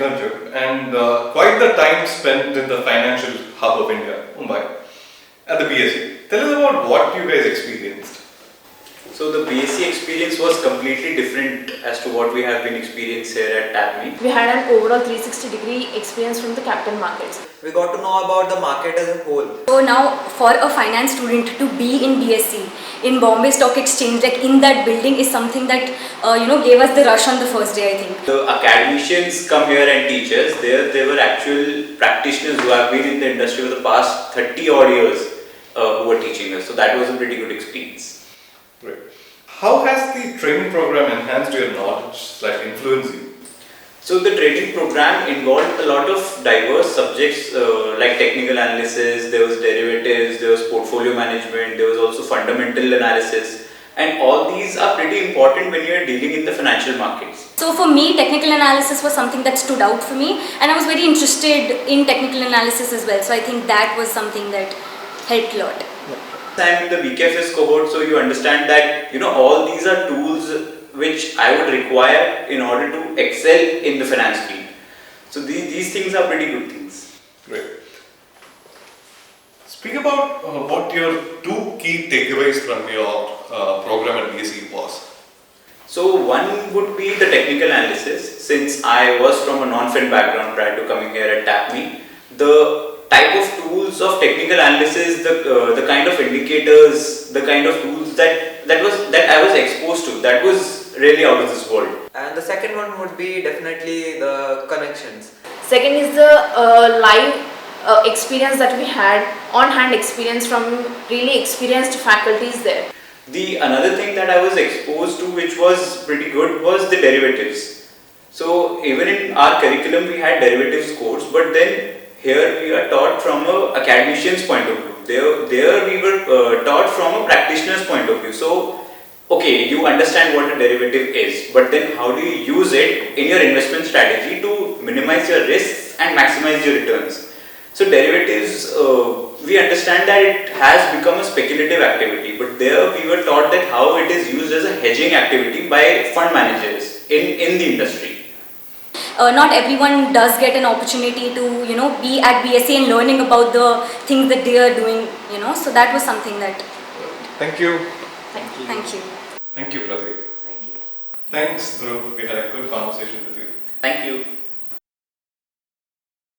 internship and quite the time spent in the financial hub of India, Mumbai, at the BSc. Tell us about what you guys experienced. So the BSc experience was completely different as to what we have been experienced here at TAPMI. We had an overall 360-degree experience from the capital markets. We got to know about the market as a whole. So now for a finance student to be in BSc, in Bombay Stock Exchange, like in that building is something that gave us the rush on the first day, I think. The academicians come here and teach us. They were actual practitioners who have been in the industry for the past 30 odd years who were teaching us. So that was a pretty good experience. Great. How has the training program enhanced your knowledge/influenced you? So the training program involved a lot of diverse subjects like technical analysis, there was derivatives, there was portfolio management, there was also fundamental analysis, and all these are pretty important when you are dealing in the financial markets. So for me, technical analysis was something that stood out for me, and I was very interested in technical analysis as well. So I think that was something that helped a lot. I'm in the BKFS cohort, so you understand that all these are tools which I would require in order to excel in the finance field. So these things are pretty good things. Great. Speak about what your two key takeaways from your program at BSc was. So one would be the technical analysis. Since I was from a non-fin background prior to coming here at TAPMI, the type of tools of technical analysis, the kind of indicators, the kind of tools that I was exposed to, that was really out of this world. And the second one would be definitely the connections. Second is the live experience that we had, on-hand experience from really experienced faculties there. The another thing that I was exposed to which was pretty good was the derivatives. So even in our curriculum we had derivatives course, but then here we are taught from an academician's point of view. There we were taught from a practitioner's point of view. So, okay, you understand what a derivative is, but then how do you use it in your investment strategy to minimize your risks and maximize your returns? So derivatives, we understand that it has become a speculative activity, but there we were taught that how it is used as a hedging activity by fund managers in the industry. Not everyone does get an opportunity to, be at BSc and learning about the things that they are doing, So that was something that. Thank you. Thank you. Thank you. Thank you, Pratik. Thank you. Thanks, Dhruv. We had a good conversation with you. Thank you.